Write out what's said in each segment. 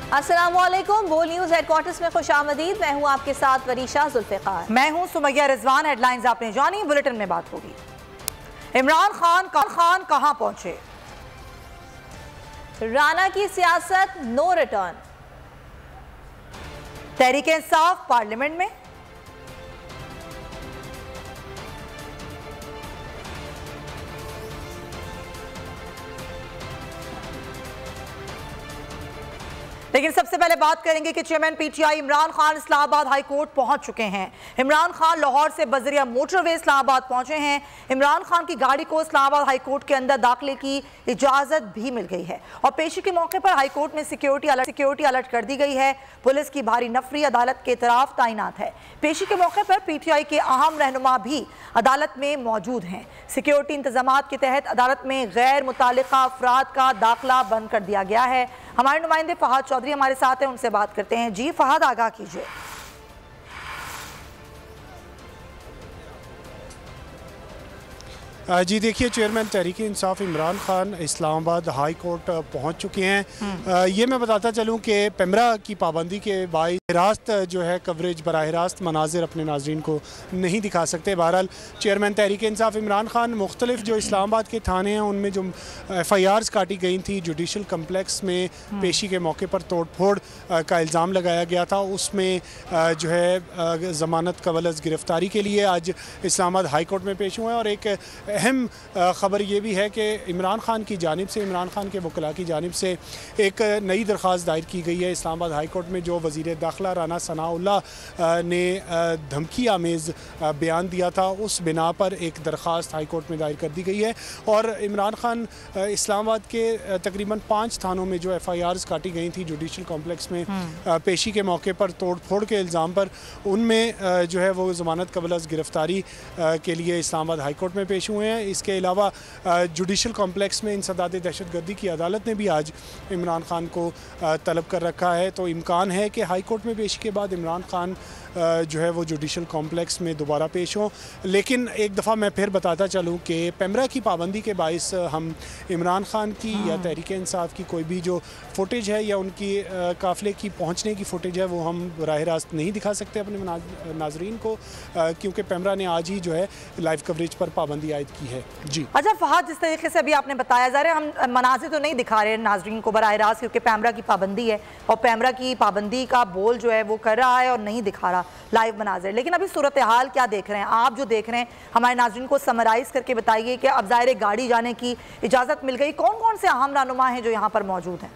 अस्सलामुअलैकुम, बोल news headquarters में खुशामदीद। मैं हूं आपके साथ वरीशा जुल्फ़िकार। मैं हूं सुमैया रिजवान। हेडलाइंस आपने जानी, बुलेटिन में बात होगी। इमरान खान कहां पहुंचे? राना की सियासत no return. Tehreek Insaf parliament में। लेकिन सबसे पहले बात करेंगे कि chairman PTI Imran Khan Islamabad high court पहुंच चुके हैं। इमरान खान लाहौर से बजरिया मोटरवे इस्लामाबाद पहुंचे हैं। इमरान खान की गाड़ी को इस्लामाबाद हाई कोर्ट के अंदर दाखिले की इजाजत भी मिल गई है और पेशी के मौके पर हाई कोर्ट में सिक्योरिटी अलर्ट कर दी गई है। पुलिस की भारी नफरी अदालत के तरफ तैनात है। पेशी के मौके पर पीटीआई के अहम रहनुमा भी अदालत में मौजूद हैं। सिक्योरिटी इंतजाम के तहत अदालत में गैर मुतालिका अफराद का दाखिला बंद कर दिया गया है। हमारे नुमाइंदे फहद चौधरी हमारे साथ हैं, उनसे बात करते हैं। जी फहद, आगाह कीजिए। जी देखिए, chairman Tehreek Insaf Imran Khan Islamabad high court पहुंच चुके हैं। ये मैं बताता चलूं कि पेमरा की पाबंदी के बायस रास्त जो है कवरेज बराह रास्त मनाजिर अपने नाजरीन को नहीं दिखा सकते। बहरहाल चेयरमैन तहरीक इंसाफ इमरान खान मुख्तलिफ जो इस्लामाबाद के थाने हैं उनमें जो FIRs काटी गई थी, जुडिशल कम्प्लेक्स में पेशी के मौके पर तोड़ फोड़ का इल्ज़ाम लगाया गया था, उसमें जो है ज़मानत कबल गिरफ्तारी के लिए आज इस्लामाबाद हाई कोर्ट में पेश हुए हैं। और एक अहम ख़बर ये भी है कि इमरान खान की जानिब से, इमरान खान के वकला की जानिब से एक नई दरख्वास्त दायर की गई है इस्लामाबाद हाई कोर्ट में। जो वज़ीर दाखिला राना सनाउल्लाह ने धमकी आमेज़ बयान दिया था, उस बिना पर एक दरख्वास्त हाई कोर्ट में दायर कर दी गई है। और इमरान खान इस्लामाबाद के तकरीबन 5 थानों में जो FIRs काटी गई थी जुडिशल कॉम्प्लेक्स में पेशी के मौके पर तोड़ फोड़ के इल्ज़ाम पर, उनमें जो है वो ज़मानत कबल गिरफ्तारी के लिए इस्लामाबाद हाई कोर्ट में पेश हुए हैं। इसके अलावा जुडिशल कॉम्प्लेक्स में इंसदाद दहशतगर्दी की अदालत ने भी आज इमरान खान को तलब कर रखा है। तो इम्कान है कि हाई कोर्ट में पेशी के बाद इमरान खान जो है वो जुडिशल कॉम्प्लेक्स में दोबारा पेश हों। लेकिन एक दफ़ा मैं फिर बताता चलूँ कि पेमरा की पाबंदी के बायस हम इमरान खान की या तहरीक इंसाफ की कोई भी जो फुटेज है या उनकी काफ़िले की पहुँचने की फुटेज है वो हम बराह रास्त नहीं दिखा सकते अपने नाजरीन को, क्योंकि पेमरा ने आज ही जो है लाइव कवरेज पर पाबंदी आयद की है। जी अच्छा फहद, जिस तरीके से अभी आपने बताया जा रहा है, हम मनाजिर तो नहीं दिखा रहे नाजरीन को बराह रास्त, क्योंकि पेमरा की पाबंदी है और पेमरा की पाबंदी का बोल जो है वो कर रहा है और नहीं दिखा रहा लाइव मनाजिर। लेकिन अभी सूरत हाल क्या देख रहे हैं आप? जो देख रहे हैं हमारे नाज़रीन को समराइज़ करके बताइए कि अब ज़ाहिर गाड़ी जाने की इजाज़त मिल गई, कौन कौन से अहम रहनुमा हैं जो यहाँ पर मौजूद हैं?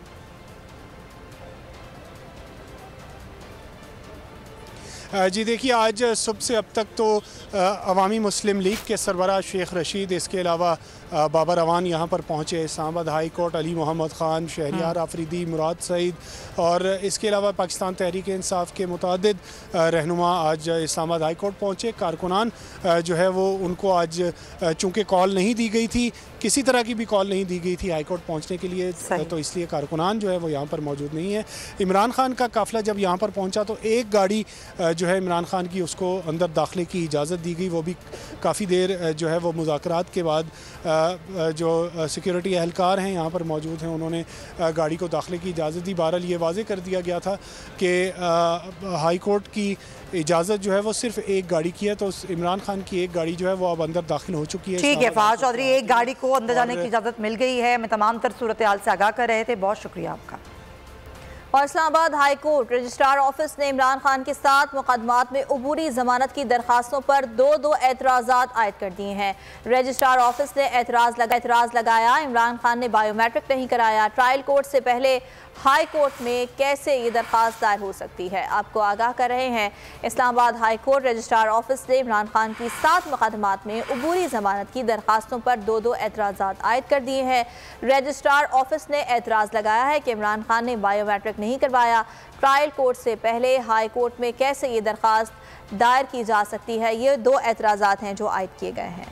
जी देखिए, आज सुबह से अब तक तो अवामी मुस्लिम लीग के सरबराह शेख रशीद, इसके अलावा बाबर अवान यहाँ पर पहुँचे। इस्लामाबाद हाई कोर्ट अली मोहम्मद ख़ान, शहरियार आफरीदी, मुराद सईद और इसके अलावा पाकिस्तान तहरीक इंसाफ के मुतअद्दिद रहनुमा आज इस्लामाबाद हाई कोर्ट पहुँचे। कारकुनान जो है वो उनको आज चूँकि कॉल नहीं दी गई थी, किसी तरह की भी कॉल नहीं दी गई थी हाई कोर्ट पहुँचने के लिए, तो इसलिए कारकुनान जो है वो यहाँ पर मौजूद नहीं है। इमरान खान का काफ़िला जब यहाँ पर पहुँचा तो एक गाड़ी जो है इमरान खान की, उसको अंदर दाखिले की इजाज़त दी गई, वो भी काफ़ी देर जो है वो मुज़ाकरात के बाद जो सिक्योरिटी एहलकार हैं यहाँ पर मौजूद हैं उन्होंने गाड़ी को दाखिले की इजाज़त दी। बहरहाल ये वाज़े कर दिया गया था कि हाई कोर्ट की इजाज़त जो है वो सिर्फ एक गाड़ी की है, तो इमरान खान की एक गाड़ी जो है वो अब अंदर दाखिल हो चुकी है। ठीक है फहद चौधरी, एक गाड़ी को अंदर जाने की इजाज़त मिल गई है। मैं तमाम तर सूरत हाल से आगाह कर रहे थे, बहुत शुक्रिया आपका। और Islamabad high court registrar office ने इमरान खान के 7 मुकदमात में अबूरी जमानत की दरखास्तों पर दो एतराज़ात आयद कर दिए हैं। रजिस्ट्रार ऑफिस ने एतराज़ लगाया इमरान खान ने बायोमेट्रिक नहीं कराया। ट्रायल कोर्ट से पहले हाई कोर्ट में कैसे ये दरख्वास्त दायर हो सकती है, आपको आगाह कर रहे हैं। Islamabad high court registrar office ने इमरान खान की 7 मुकदमात में अबूरी जमानत की दरखास्तों पर दो एतराज़ात आयद कर दिए हैं। रजिस्ट्रार ऑफिस ने एतराज़ लगाया है कि इमरान खान ने बायोमेट्रिक नहीं करवाया। ट्रायल कोर्ट से पहले हाई कोर्ट में कैसे ये दरख्वास्त दायर की जा सकती है, ये 2 एतराज़ात हैं जो आयद किए गए हैं।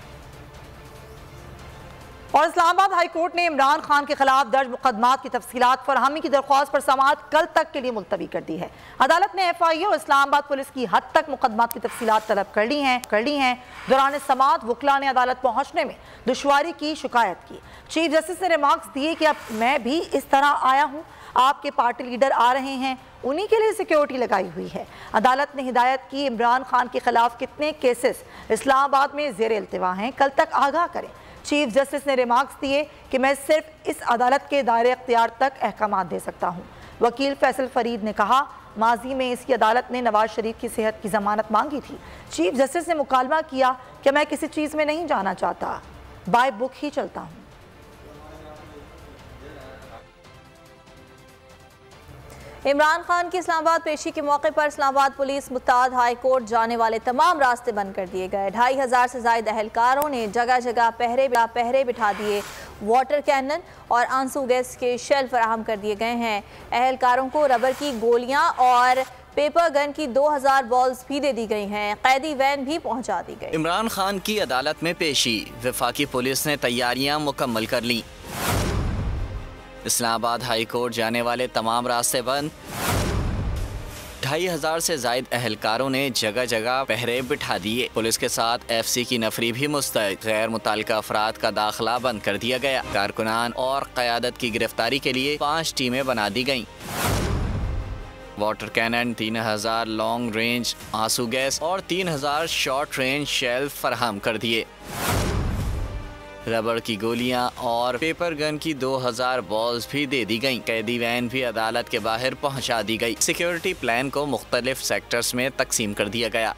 और इस्लामाबाद हाई कोर्ट ने इमरान खान के खिलाफ दर्ज मुकदमात की तफसीलात फरहमी की दरख्वास्त पर समाअत कल तक के लिए मुलतवी कर दी है। अदालत ने FIA और इस्लामाबाद पुलिस की हद तक मुकदमात की तफसीलात तलब कर ली हैं। दौरान समाअत वकला ने अदालत पहुँचने में दुश्वारी की शिकायत की। चीफ जस्टिस ने रिमार्क्स दिए कि अब मैं भी इस तरह आया हूँ, आपके पार्टी लीडर आ रहे हैं, उन्हीं के लिए सिक्योरिटी लगाई हुई है। अदालत ने हिदायत की इमरान खान के खिलाफ कितने केसेस इस्लामाबाद में ज़ेर इल्तिवा हैं, कल तक आगाह करें। चीफ जस्टिस ने रिमार्क्स दिए कि मैं सिर्फ इस अदालत के दायरे अख्तियार तक अहकाम दे सकता हूँ। वकील फैसल फरीद ने कहा, माजी में इसी अदालत ने नवाज शरीफ की सेहत की जमानत मांगी थी। चीफ जस्टिस ने मुकालमा किया कि मैं किसी चीज़ में नहीं जाना चाहता, बाय बुक ही चलता हूँ। इमरान खान की इस्लामाबाद पेशी के मौके पर इस्लामाबाद पुलिस मुताद हाई कोर्ट जाने वाले तमाम रास्ते बंद कर दिए गए। 2500 से ज्यादा एहलकारों ने जगह जगह पहरे बिठा दिए। वाटर कैनन और आंसू गैस के शेल फराहम कर दिए गए हैं। एहलकारों को रबर की गोलियां और पेपर गन की 2000 बॉल्स भी दे दी गई हैं। कैदी वैन भी पहुंचा दी गई। इमरान खान की अदालत में पेशी, वफाकी पुलिस ने तैयारियां मुकम्मल कर ली। इस्लामाबाद हाई कोर्ट जाने वाले तमाम रास्ते बंद। 2500 से जायद एहलकारों ने जगह जगह पहरे बिठा दिए। पुलिस के साथ FC की नफरी भी मुस्तैद। गैर मुताल्लिका अफराद का दाखिला बंद कर दिया गया। कारकुनान और क़यादत की गिरफ्तारी के लिए 5 टीमें बना दी गईं। वाटर कैनन, 3000 लॉन्ग रेंज आंसू गैस और 3000 शॉर्ट रेंज शेल फराहम कर दिए। रबड़ की गोलियां और पेपर गन की 2000 बॉल्स भी दे दी गईं। कैदी वैन भी अदालत के बाहर पहुंचा दी गई। सिक्योरिटी प्लान को मुख्तलिफ सेक्टर्स में तकसीम कर दिया गया।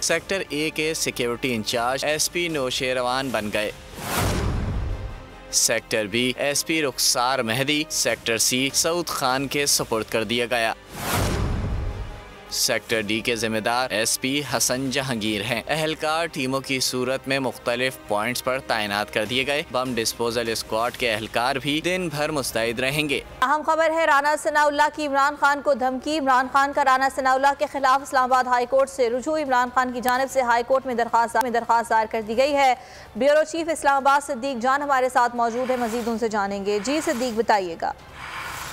सेक्टर A के सिक्योरिटी इंचार्ज SP नौशेरवान बन गए। सेक्टर B SP रुखसार मेहदी, सेक्टर C सऊद खान के सुपुर्द कर दिया गया। सेक्टर D के जिम्मेदार SP हसन जहांगीर हैं। एहलकार टीमों की सूरत में मुख्तलिफ पॉइंट्स पर तैनात कर दिए गए। बम डिस्पोजल स्क्वाड के एहलकार भी दिन भर मुस्तैद रहेंगे। अहम खबर है, राना सनाउल्लाह की इमरान खान को धमकी। इमरान खान का राना सनाउल्लाह के खिलाफ इस्लामाबाद हाई कोर्ट से रुजू। इमरान खान की जानिब से हाई कोर्ट में दरखास्त दायर कर दी गई है। ब्यूरो चीफ इस्लामाबाद सिद्दीक जान हमारे साथ मौजूद है, मजीद उनसे जानेंगे। जी सिद्दीक, बताइएगा।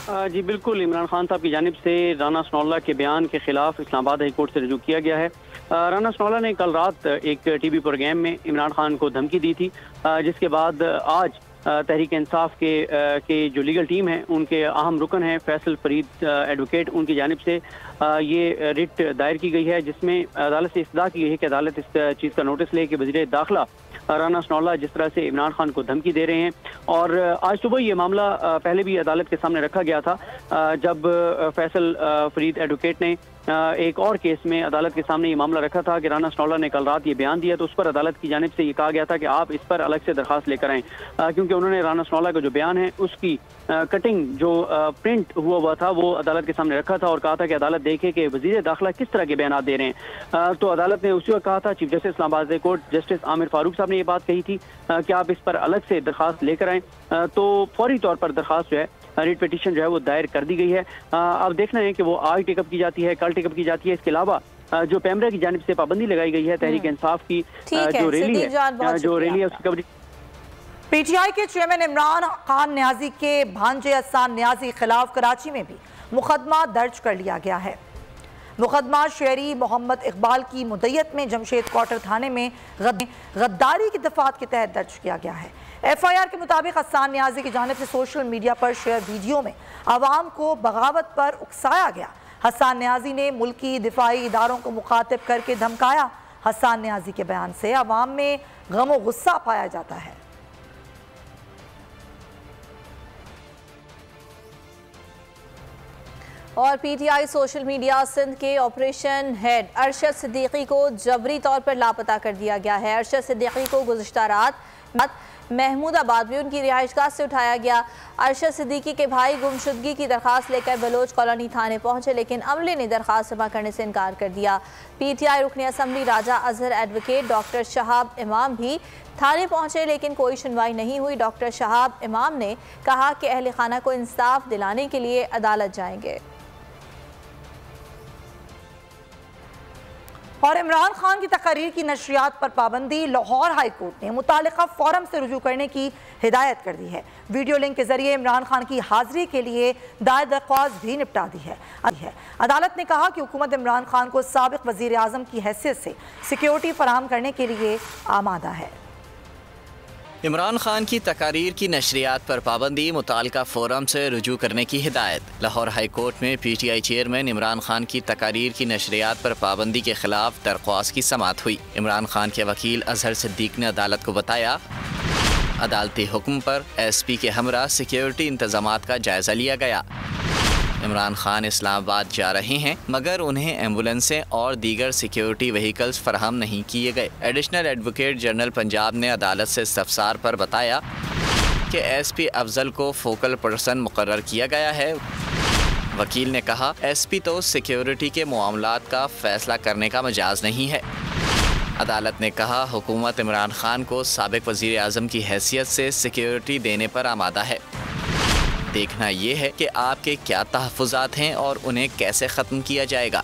जी बिल्कुल, इमरान खान साहब की जानिब से राना सनाउल्लाह के बयान के खिलाफ इस्लामाबाद हाई कोर्ट से रुजू किया गया है। राना सनाउल्लाह ने कल रात एक TV प्रोग्राम में इमरान खान को धमकी दी थी, जिसके बाद आज तहरीक इंसाफ के जो लीगल टीम है, उनके अहम रुकन हैं फैसल फरीद एडवोकेट, उनकी जानिब से ये रिट दायर की गई है, जिसमें अदालत से इस्तदा की गई है कि अदालत इस चीज़ का नोटिस ले कि वज़ीर दाखिला राना सनाउल्लाह जिस तरह से इमरान खान को धमकी दे रहे हैं। और आज सुबह ये मामला पहले भी अदालत के सामने रखा गया था, जब फैसल फरीद एडवोकेट ने एक और केस में अदालत के सामने ये मामला रखा था कि राना सनाउल्लाह ने कल रात ये बयान दिया, तो उस पर अदालत की जानिब से ये कहा गया था कि आप इस पर अलग से दरखास्त लेकर आएँ, क्योंकि उन्होंने राना सनाउल्लाह का जो बयान है उसकी कटिंग जो प्रिंट हुआ था वो अदालत के सामने रखा था और कहा था कि अदालत देखे कि वज़ीर दाखिला किस तरह के बयान दे रहे हैं। तो अदालत ने उसी वक्त कहा था, chief justice Islamabad high court justice Aamir Farooq साहब ने ये बात कही थी कि आप इस पर अलग से दरखास्त लेकर आएँ। तो फौरी तौर पर दरखास्त जो है, रिट पिटीशन जो है वो दायर कर दी गई है। अब देखना है कि वो आज टेकअप की जाती है, कल टेकअप की जाती है। इसके अलावा जो पैमरा की जानिब से पाबंदी लगाई गई है तहरीक इंसाफ की जो रैली है उसकी कवरेज। PTI के चेयरमैन इमरान खान न्याजी के भांजे हसन न्याजी के खिलाफ कराची में भी मुकदमा दर्ज कर लिया गया है। मुकदमा शहरी मोहम्मद इकबाल की मुद्दत में जमशेद क्वार्टर थाने में गद्दारी की दफात के तहत दर्ज किया गया है। FIR के मुताबिक हसन न्याजी की जानिब से सोशल मीडिया पर शेयर वीडियो में आवाम को बगावत पर उकसाया गया। हसन न्याजी ने मुल्की दिफाई इदारों को मुखातिब करके धमकाया। हसन न्याजी के बयान से आवाम में गम व गुस्सा पाया जाता है। और PTI सोशल मीडिया सिंध के ऑपरेशन हेड अरशद सिद्दीकी को जबरी तौर पर लापता कर दिया गया है। अरशद सिद्दीकी को गुज़िश्ता रात महमूदाबाद में उनकी रिहाइशगाह से उठाया गया। अरशद सिद्दीकी के भाई गुमशुदगी की दरखास्त लेकर बलोच कॉलोनी थाने पहुंचे, लेकिन अमले ने दरखास्त जमा करने से इनकार कर दिया। PTI रुकन असम्बली राजा अजहर एडवोकेट डॉक्टर शहाब इमाम भी थाने पहुंचे, लेकिन कोई सुनवाई नहीं हुई। डॉक्टर शहाब इमाम ने कहा कि अहल खाना को इंसाफ दिलाने के लिए अदालत जाएंगे। और इमरान खान की तकरीर की नशरियात पर पाबंदी, लाहौर हाई कोर्ट ने मुतालिका फोरम से रुजू करने की हिदायत कर दी है। वीडियो लिंक के जरिए इमरान खान की हाजिरी के लिए दायर दरख्वास्त भी निपटा दी है। अदालत ने कहा कि हुकूमत इमरान खान को साबिक वजीर आज़म की हैसियत से सिक्योरिटी फराहम करने के लिए आमादा है। इमरान खान की तकारीर की नशरियात पर पाबंदी, मुताल्लिका फोरम से रुजू करने की हिदायत। लाहौर हाई कोर्ट में PTI चेयरमैन इमरान खान की तकारीर की नशरियात पर पाबंदी के खिलाफ दरख्वास्त की समाअत हुई। इमरान खान के वकील अजहर सिद्दीक ने अदालत को बताया, अदालती हुक्म पर SP के हमरा सिक्योरिटी इंतजामात का जायजा लिया गया। इमरान खान इस्लामाबाद जा रहे हैं मगर उन्हें एम्बुलेंसें और दीगर सिक्योरिटी व्हीकल्स फराहम नहीं किए गए। एडिशनल एडवोकेट जनरल पंजाब ने अदालत से इस्तफसार पर बताया कि SP अफजल को फोकल पर्सन मुकर्रर किया गया है। वकील ने कहा, SP तो सिक्योरिटी के मामलात का फैसला करने का मजाज नहीं है। अदालत ने कहा, हुकूमत इमरान खान को साबिक वज़ीर आज़म की हैसियत से सिक्योरिटी देने पर आमादा है। देखना ये है कि आपके क्या तहफ़्फ़ुज़ात हैं और उन्हें कैसे ख़त्म किया जाएगा।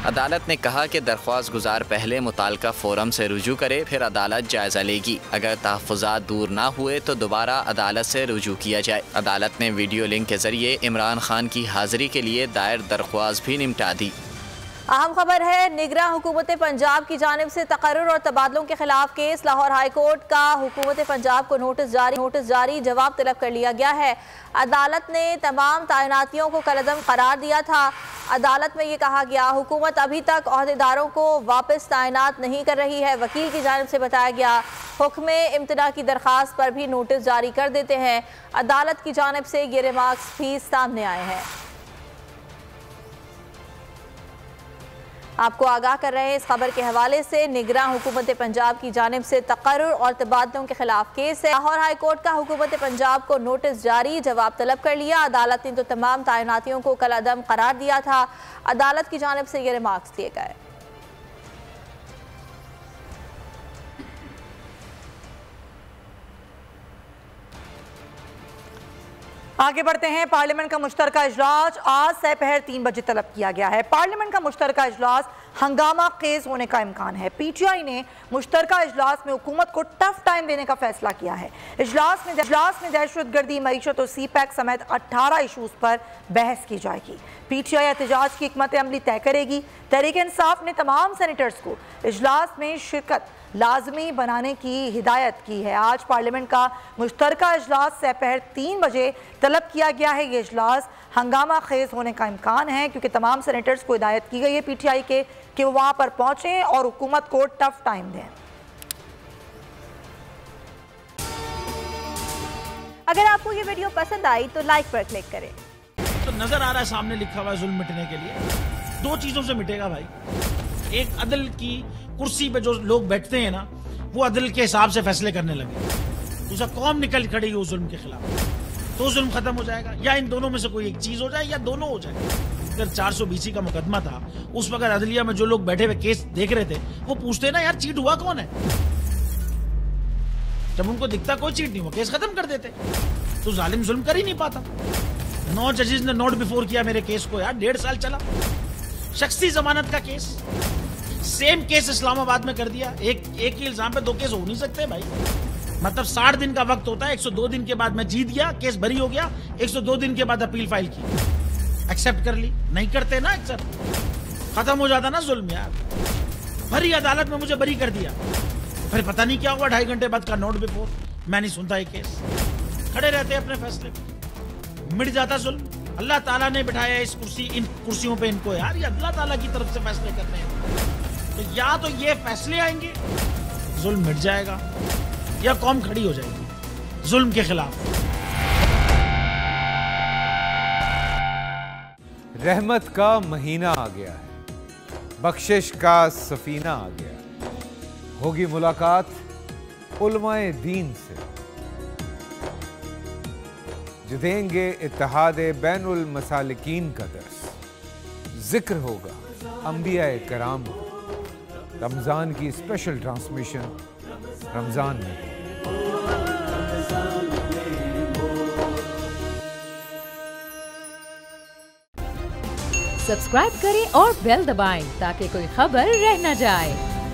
अदालत ने कहा कि दरख्वास्त गुजार पहले मुताल्लिका फोरम से रुजू करे, फिर अदालत जायज़ा लेगी। अगर तहफ़्फ़ुज़ात दूर ना हुए तो दोबारा अदालत से रुजू किया जाए। अदालत ने वीडियो लिंक के ज़रिए इमरान खान की हाज़िरी के लिए दायर दरख्वास्त भी निपटा दी। अहम खबर है, निगरां हुकूमत पंजाब की जानिब से तकर्रुर और तबादलों के खिलाफ केस। लाहौर हाई कोर्ट का हुकूमत पंजाब को नोटिस जारी जवाब तलब कर लिया गया है। अदालत ने तमाम तैनातियों को कलअदम करार दिया था। अदालत में ये कहा गया, हुकूमत अभी तक अहदेदारों को वापस तैनात नहीं कर रही है। वकील की जानिब से बताया गया, हुक्म इम्तना की दरख्वास्त पर भी नोटिस जारी कर देते हैं। अदालत की जानिब से ये रिमार्क्स भी सामने आए हैं। आपको आगाह कर रहे हैं इस खबर के हवाले से, निगरां हुकूमत पंजाब की जानिब से तकर्रुर और तबादलों के खिलाफ केस है। लाहौर हाई कोर्ट का हुकूमत पंजाब को नोटिस जारी जवाब तलब कर लिया। अदालत ने तो तमाम तैनातियों को कलअदम करार दिया था। अदालत की जानिब से ये रिमार्क्स दिए गए। आगे बढ़ते हैं। पार्लियामेंट का मुश्तरका इजलास आज दोपहर 3 बजे तलब किया गया है। पार्लियामेंट का मुश्तरका इजलास हंगामा खेज होने का इम्कान है। PTI ने मुश्तरका इजलास में हुकूमत को टफ टाइम देने का फैसला किया है। इजलास में दहशतगर्दी, मईशत और CPEC समेत 18 इशूज़ पर बहस की जाएगी। PTI एहतजाज की हिकमत अमली तय करेगी। तहरीक इंसाफ ने तमाम सेनेटर्स को इजलास में शिरकत लाजमी बनाने की हिदायत की है। आज पार्लियामेंट का मुश्तरका इजलास दोपहर 3 बजे तलब किया गया है। ये इजलास हंगामा खेज होने का इम्कान है क्योंकि तमाम सेनेटर्स को हिदायत की गई है PTI के कि वो वहाँ पर पहुँचें और हुकूमत को टफ टाइम दें। अगर आपको ये वीडियो पसंद आई तो लाइक पर क्लिक करें। तो नजर आ रहा है सामने लिखा हुआ है जुल्म मिटने के लिए 2 चीजों से मिटेगा भाई। एक, अदल की कुर्सी पे जो लोग बैठते हैं ना, वो अदल के हिसाब से फैसले करने लगे। दूसरा, कौम निकल खड़ी उस जुल्म के खिलाफ, तो जुल्म खत्म हो जाएगा। या इन दोनों में से कोई एक चीज हो जाए या दोनों हो जाए। अगर 420 का मुकदमा था, उस वक्त अदलिया में जो लोग बैठे हुए केस देख रहे थे वो पूछते ना, यार चीट हुआ कौन है। जब उनको दिखता कोई चीट नहीं हुआ, केस खत्म कर देते। तो जालिम जुल्म कर ही नहीं पाता। 9 जजेस ने नोट बिफोर किया मेरे केस को, यार 1.5 साल चला। शख्सी जमानत का केस, सेम केस इस्लामाबाद में कर दिया। एक ही इल्जाम पे 2 केस हो नहीं सकते भाई। मतलब 60 दिन का वक्त होता है। 102 दिन के बाद मैं जीत गया, केस बरी हो गया। 102 दिन के बाद अपील फाइल की, एक्सेप्ट कर ली। नहीं करते ना एक्सेप्ट, खत्म हो जाता ना जुल्म यार। भरी अदालत में मुझे बरी कर दिया, फिर पता नहीं क्या हुआ 2.5 घंटे बाद का नोट बिफोर। मैं नहीं सुनता ये केस, खड़े रहते अपने फैसले पे, मिट जाता जुल्म। अल्लाह ताला ने बिठाया इस कुर्सी, इन कुर्सियों पे इनको यार, ये अल्लाह ताला की तरफ से फैसले करने हैं। तो या तो ये फैसले आएंगे, जुल्म मिट जाएगा, या कौम खड़ी हो जाएगी जुल्म के खिलाफ। रहमत का महीना आ गया है, बख्शिश का सफीना आ गया है। होगी मुलाकात उलमाए दीन से, जो देंगे इत्तेहादे बैनुल मसालिकीन का दर्स। जिक्र होगा अंबियाए कराम, रमज़ान की स्पेशल ट्रांसमिशन रमज़ान में। सब्सक्राइब करें और बेल दबाएं ताकि कोई खबर रह न जाए।